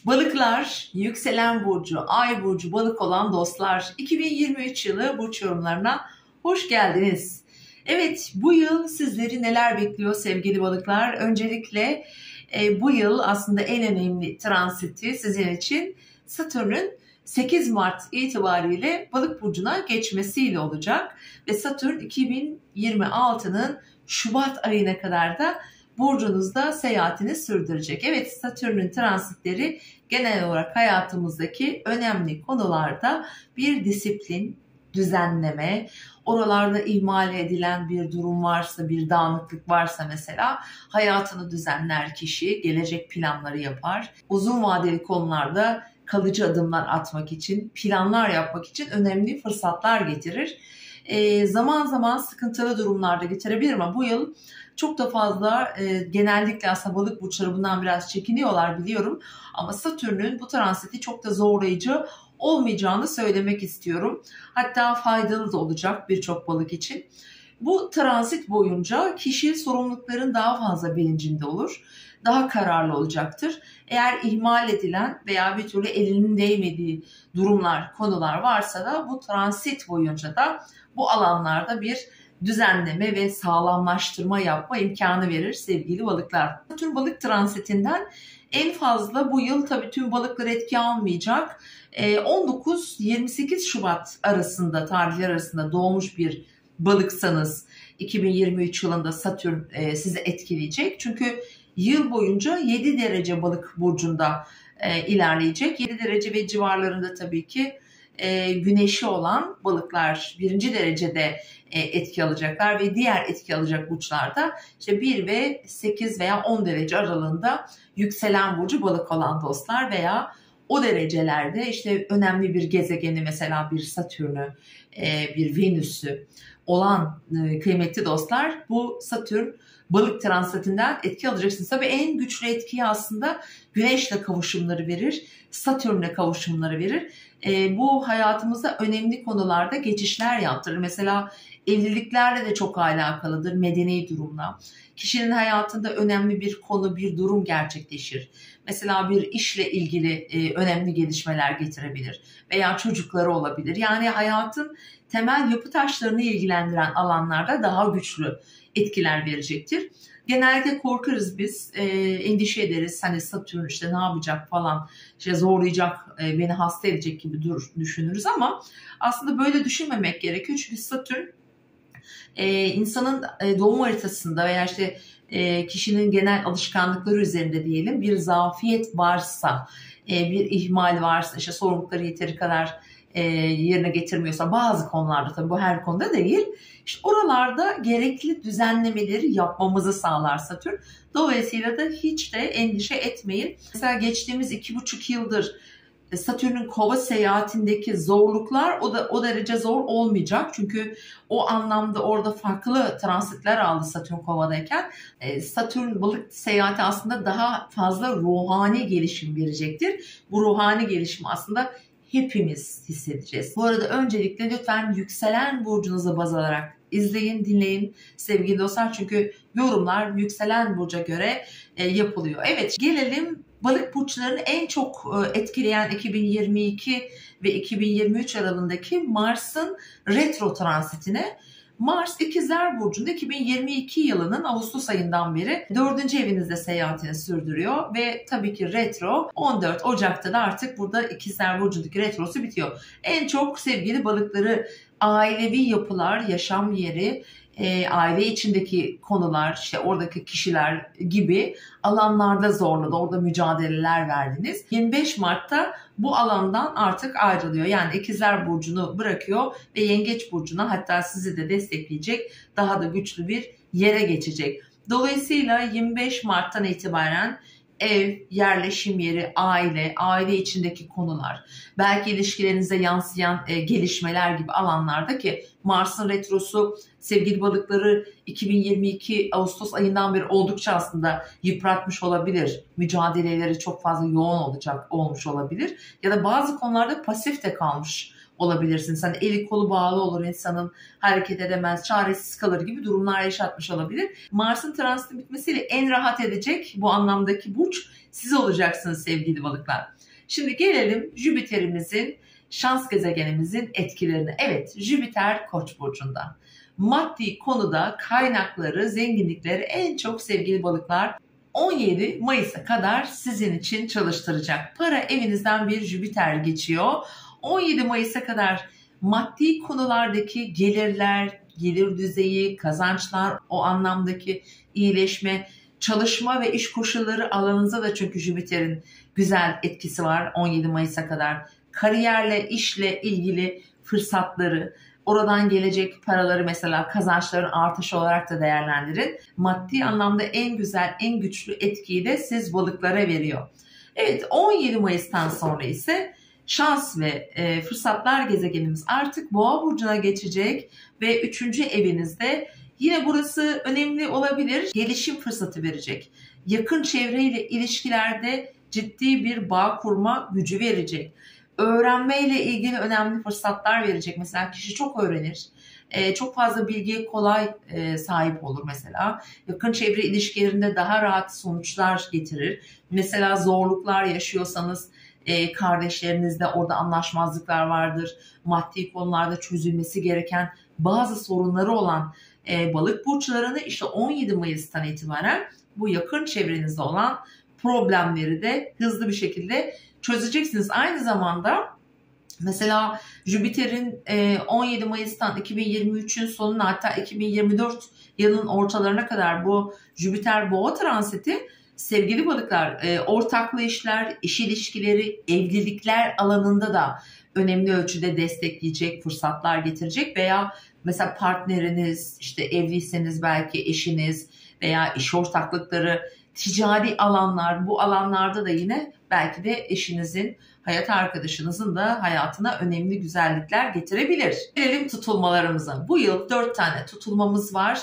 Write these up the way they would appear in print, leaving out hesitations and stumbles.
Balıklar, yükselen burcu, ay burcu balık olan dostlar, 2023 yılı burç yorumlarına hoş geldiniz. Evet, bu yıl sizleri neler bekliyor sevgili balıklar? Öncelikle bu yıl aslında en önemli transiti sizin için Satürn'ün 8 Mart itibariyle balık burcuna geçmesiyle olacak. Ve Satürn 2026'nın Şubat ayına kadar da burcunuzda seyahatini sürdürecek. Evet, Satürn'ün transitleri genel olarak hayatımızdaki önemli konularda bir disiplin, düzenleme, oralarda ihmal edilen bir durum varsa, bir dağınıklık varsa mesela hayatını düzenler kişi, gelecek planları yapar. Uzun vadeli konularda kalıcı adımlar atmak için, planlar yapmak için önemli fırsatlar getirir. Zaman zaman sıkıntılı durumlarda getirebilir ama bu yıl çok da fazla genellikle aslında balık burçları bundan biraz çekiniyorlar biliyorum. Ama Satürn'ün bu transiti çok da zorlayıcı olmayacağını söylemek istiyorum. Hatta faydalı da olacak birçok balık için. Bu transit boyunca kişi sorumlulukların daha fazla bilincinde olur. Daha kararlı olacaktır. Eğer ihmal edilen veya bir türlü elinin değmediği durumlar, konular varsa da bu transit boyunca da bu alanlarda bir düzenleme ve sağlamlaştırma yapma imkanı verir sevgili balıklar. Tüm balık transitinden en fazla bu yıl tabii tüm balıklar etki almayacak. 19-28 Şubat arasında tarihler arasında doğmuş bir balıksanız 2023 yılında Satürn sizi etkileyecek. Çünkü yıl boyunca 7 derece balık burcunda ilerleyecek. 7 derece ve civarlarında tabii ki güneşi olan balıklar 1. derecede etki alacaklar ve diğer etki alacak burçlarda işte 1 ve 8 veya 10 derece aralığında yükselen burcu balık olan dostlar veya o derecelerde işte önemli bir gezegeni mesela bir Satürn'ü, bir Venüs'ü olan kıymetli dostlar bu Satürn balık transitinden etki alacaksınız. Tabii en güçlü etkiyi aslında Güneş'le kavuşumları verir, Satürn'le kavuşumları verir. Bu hayatımızda önemli konularda geçişler yaptırır. Mesela evliliklerle de çok alakalıdır, medeni durumla. Kişinin hayatında önemli bir konu, bir durum gerçekleşir. Mesela bir işle ilgili önemli gelişmeler getirebilir veya çocukları olabilir. Yani hayatın temel yapı taşlarını ilgilendiren alanlarda daha güçlü etkiler verecektir. Genelde korkarız biz, endişe ederiz. Hani Satürn işte ne yapacak falan, işte zorlayacak, beni hasta edecek gibi düşünürüz ama aslında böyle düşünmemek gerekiyor. Çünkü Satürn insanın doğum haritasında veya işte kişinin genel alışkanlıkları üzerinde diyelim bir zafiyet varsa, bir ihmal varsa, işte sorumlulukları yeteri kadar yerine getirmiyorsa bazı konularda, tabii bu her konuda değil, işte oralarda gerekli düzenlemeleri yapmamızı sağlar Satürn. Dolayısıyla da hiç de endişe etmeyin. Mesela geçtiğimiz 2,5 yıldır Satürn'ün Kova seyahatindeki zorluklar o derece zor olmayacak. Çünkü o anlamda orada farklı transitler aldı Satürn Kova'dayken. Satürn balık seyahati aslında daha fazla ruhani gelişim verecektir. Bu ruhani gelişim aslında hepimiz hissedeceğiz. Bu arada öncelikle lütfen yükselen burcunuza baz alarak izleyin, dinleyin sevgili dostlar. Çünkü yorumlar yükselen burca göre yapılıyor. Evet, gelelim balık burçlarını en çok etkileyen 2022 ve 2023 aralığındaki Mars'ın retro transitine. Mars İkizler Burcu'nda 2022 yılının Ağustos ayından beri 4. evinizde seyahatini sürdürüyor ve tabii ki retro 14 Ocak'ta da artık burada İkizler Burcu'ndaki retrosu bitiyor. En çok sevgili balıkları ailevi yapılar, yaşam yeri, aile içindeki konular, işte oradaki kişiler gibi alanlarda zorladı. Orada mücadeleler verdiniz. 25 Mart'ta bu alandan artık ayrılıyor. Yani İkizler Burcu'nu bırakıyor ve Yengeç Burcu'na, hatta sizi de destekleyecek daha da güçlü bir yere geçecek. Dolayısıyla 25 Mart'tan itibaren ev, yerleşim yeri, aile içindeki konular, belki ilişkilerinize yansıyan gelişmeler gibi alanlarda ki Mars'ın retrosu sevgili balıkları 2022 Ağustos ayından beri oldukça aslında yıpratmış olabilir. Mücadeleleri çok fazla yoğun olmuş olabilir. Ya da bazı konularda pasif de kalmış olabilirsiniz. Hani eli kolu bağlı olur insanın, hareket edemez, çaresiz kalır gibi durumlar yaşatmış olabilir. Mars'ın transiti bitmesiyle en rahat edecek bu anlamdaki burç siz olacaksınız sevgili balıklar. Şimdi gelelim Jüpiter'imizin, şans gezegenimizin etkilerine. Evet, Jüpiter Koç burcunda. Maddi konuda kaynakları, zenginlikleri en çok sevgili balıklar 17 Mayıs'a kadar sizin için çalıştıracak. Para evinizden bir Jüpiter geçiyor. 17 Mayıs'a kadar maddi konulardaki gelirler, gelir düzeyi, kazançlar, o anlamdaki iyileşme, çalışma ve iş koşulları alanınıza da çünkü Jüpiter'in güzel etkisi var 17 Mayıs'a kadar. Kariyerle, işle ilgili fırsatları, oradan gelecek paraları mesela kazançların artışı olarak da değerlendirin. Maddi anlamda en güzel, en güçlü etkiyi de siz balıklara veriyor. Evet, 17 Mayıs'tan sonra ise şans ve fırsatlar gezegenimiz artık Boğa burcuna geçecek ve 3. evinizde yine burası önemli olabilir. Gelişim fırsatı verecek. Yakın çevreyle ilişkilerde ciddi bir bağ kurma gücü verecek. Öğrenmeyle ilgili önemli fırsatlar verecek. Mesela kişi çok öğrenir. Çok fazla bilgiye kolay sahip olur mesela. Yakın çevre ilişkilerinde daha rahat sonuçlar getirir. Mesela zorluklar yaşıyorsanız kardeşlerinizle orada anlaşmazlıklar vardır. Maddi konularda çözülmesi gereken bazı sorunları olan balık burçlarını işte 17 Mayıs'tan itibaren bu yakın çevrenizde olan problemleri de hızlı bir şekilde çözeceksiniz. Aynı zamanda mesela Jüpiter'in 17 Mayıs'tan 2023'ün sonuna hatta 2024 yılının ortalarına kadar bu Jüpiter Boğa transiti sevgili balıklar ortaklı işler, iş ilişkileri, evlilikler alanında da önemli ölçüde destekleyecek, fırsatlar getirecek veya mesela partneriniz, işte evliyseniz belki eşiniz veya iş ortaklıkları, ticari alanlar, bu alanlarda da yine belki de eşinizin, hayat arkadaşınızın da hayatına önemli güzellikler getirebilir. Gelelim tutulmalarımıza. Bu yıl 4 tane tutulmamız var.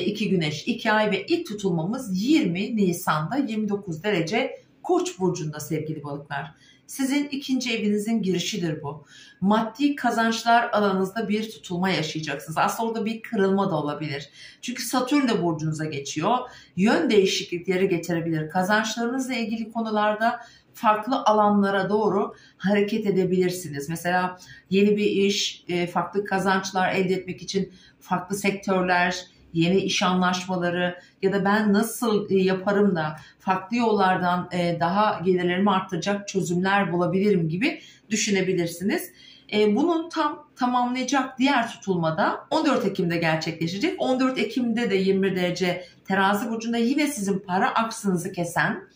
2 güneş, 2 ay ve ilk tutulmamız 20 Nisan'da 29 derece Koç burcunda sevgili balıklar. Sizin 2. evinizin girişidir bu. Maddi kazançlar alanınızda bir tutulma yaşayacaksınız. Aslında orada bir kırılma da olabilir. Çünkü Satürn de burcunuza geçiyor. Yön değişiklikleri getirebilir. Kazançlarınızla ilgili konularda farklı alanlara doğru hareket edebilirsiniz. Mesela yeni bir iş, farklı kazançlar elde etmek için farklı sektörler, yeni iş anlaşmaları ya da ben nasıl yaparım da farklı yollardan daha gelirlerimi arttıracak çözümler bulabilirim gibi düşünebilirsiniz. Bunun tamamlayacak diğer tutulmada 14 Ekim'de gerçekleşecek. 14 Ekim'de de 20 derece Terazi burcunda yine sizin para aksınızı kesen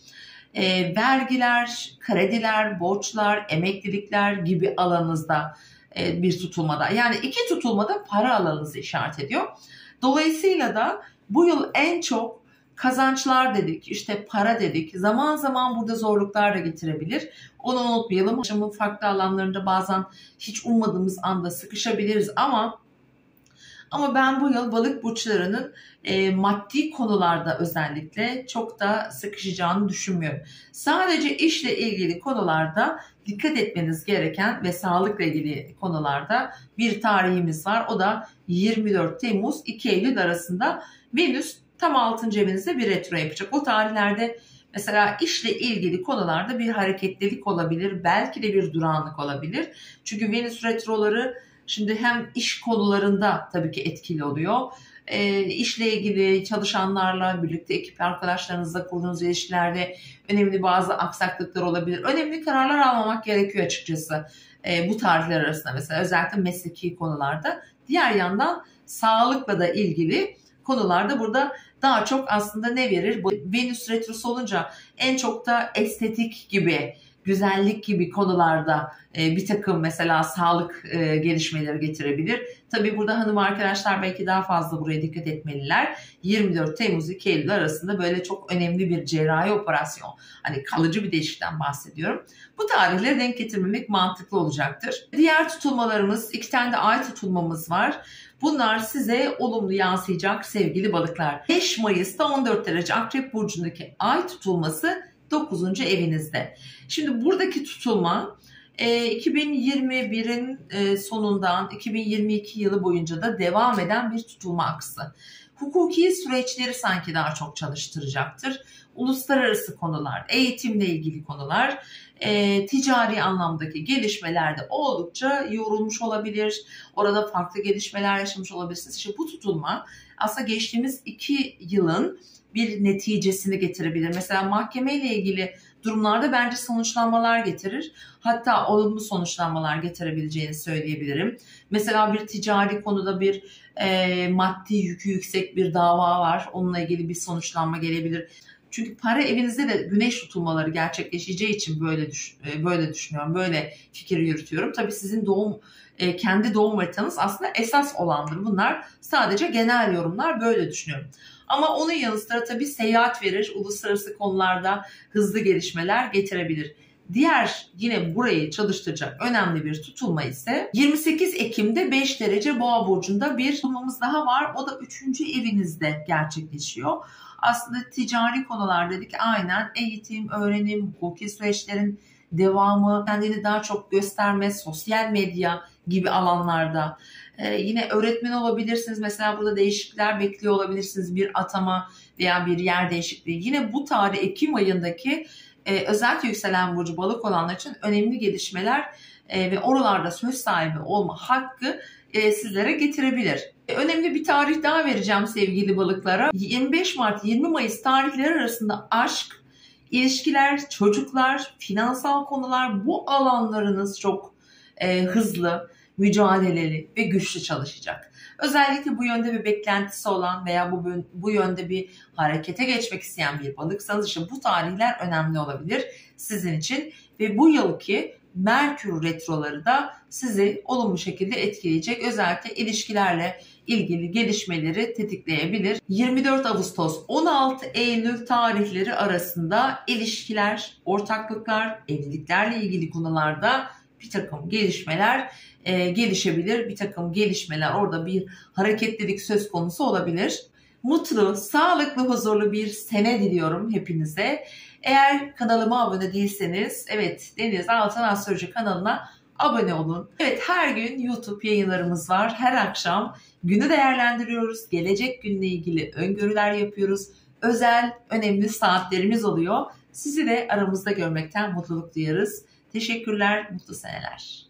vergiler, krediler, borçlar, emeklilikler gibi alanınızda bir tutulmada. Yani 2 tutulmada para alanınızı işaret ediyor. Dolayısıyla da bu yıl en çok kazançlar dedik, işte para dedik. Zaman zaman burada zorluklar da getirebilir. Onu unutmayalım. Yaşamın farklı alanlarında bazen hiç ummadığımız anda sıkışabiliriz ama ben bu yıl balık burçlarının maddi konularda özellikle çok da sıkışacağını düşünmüyorum. Sadece işle ilgili konularda dikkat etmeniz gereken ve sağlıkla ilgili konularda bir tarihimiz var. O da 24 Temmuz 2 Eylül arasında Venüs tam 6. evinizde bir retro yapacak. O tarihlerde mesela işle ilgili konularda bir hareketlilik olabilir. Belki de bir durağanlık olabilir. Çünkü Venüs retroları şimdi hem iş konularında tabii ki etkili oluyor. İşle ilgili çalışanlarla, birlikte ekip arkadaşlarınızla kurduğunuz ilişkilerde önemli bazı aksaklıklar olabilir. Önemli kararlar almamak gerekiyor açıkçası bu tarihler arasında mesela özellikle mesleki konularda. Diğer yandan sağlıkla da ilgili konularda burada daha çok aslında ne verir? Venüs retrosu olunca en çok da estetik gibi, güzellik gibi konularda bir takım mesela sağlık gelişmeleri getirebilir. Tabii burada hanım arkadaşlar belki daha fazla buraya dikkat etmeliler. 24 Temmuz 2 Eylül arasında böyle çok önemli bir cerrahi operasyon, hani kalıcı bir değişiklikten bahsediyorum. Bu tarihleri denk getirmemek mantıklı olacaktır. Diğer tutulmalarımız, 2 tane de ay tutulmamız var. Bunlar size olumlu yansıyacak sevgili balıklar. 5 Mayıs'ta 14 derece Akrep burcundaki ay tutulması 9. evinizde. Şimdi buradaki tutulma 2021'in sonundan 2022 yılı boyunca da devam eden bir tutulma aksı. Hukuki süreçleri sanki daha çok çalıştıracaktır. Uluslararası konular, eğitimle ilgili konular, ticari anlamdaki gelişmelerde oldukça yorulmuş olabilir. Orada farklı gelişmeler yaşamış olabilirsiniz. İşte bu tutulma aslında geçtiğimiz 2 yılın bir neticesini getirebilir. Mesela mahkemeyle ilgili durumlarda bence sonuçlanmalar getirir. Hatta olumlu sonuçlanmalar getirebileceğini söyleyebilirim. Mesela bir ticari konuda bir maddi yükü yüksek bir dava var. Onunla ilgili bir sonuçlanma gelebilir. Çünkü para evinizde de güneş tutulmaları gerçekleşeceği için böyle düşünüyorum, böyle fikir yürütüyorum. Tabii sizin kendi doğum haritanız aslında esas olandır. Bunlar sadece genel yorumlar, böyle düşünüyorum. Ama onun yanı sıra tabii seyahat verir, uluslararası konularda hızlı gelişmeler getirebilir. Diğer yine burayı çalıştıracak önemli bir tutulma ise 28 Ekim'de 5 derece Boğa burcunda bir tutulmamız daha var. O da 3. evinizde gerçekleşiyor. Aslında ticari konular dedik, aynen eğitim, öğrenim, hukuki süreçlerin devamı, kendini daha çok gösterme, sosyal medya gibi alanlarda. Yine öğretmen olabilirsiniz. Mesela burada değişiklikler bekliyor olabilirsiniz. Bir atama veya bir yer değişikliği. Yine bu tarih Ekim ayındaki özellikle yükselen burcu balık olanlar için önemli gelişmeler ve oralarda söz sahibi olma hakkı sizlere getirebilir. Önemli bir tarih daha vereceğim sevgili balıklara. 25 Mart 20 Mayıs tarihleri arasında aşk, ilişkiler, çocuklar, finansal konular, bu alanlarınız çok hızlı, mücadeleli ve güçlü çalışacak. Özellikle bu yönde bir beklentisi olan veya bu yönde bir harekete geçmek isteyen bir balıksanız işte bu tarihler önemli olabilir sizin için ve bu yılki Merkür retroları da sizi olumlu şekilde etkileyecek. Özellikle ilişkilerle ilgili gelişmeleri tetikleyebilir. 24 Ağustos 16 Eylül tarihleri arasında ilişkiler, ortaklıklar, evliliklerle ilgili konularda bir takım gelişmeler gelişebilir. Bir takım gelişmeler, orada bir hareketlilik söz konusu olabilir. Mutlu, sağlıklı, huzurlu bir sene diliyorum hepinize. Eğer kanalıma abone değilseniz, evet, Deniz Altan Astroloji kanalına abone olun. Evet, her gün YouTube yayınlarımız var. Her akşam günü değerlendiriyoruz. Gelecek günle ilgili öngörüler yapıyoruz. Özel, önemli saatlerimiz oluyor. Sizi de aramızda görmekten mutluluk duyarız. Teşekkürler, mutlu seneler.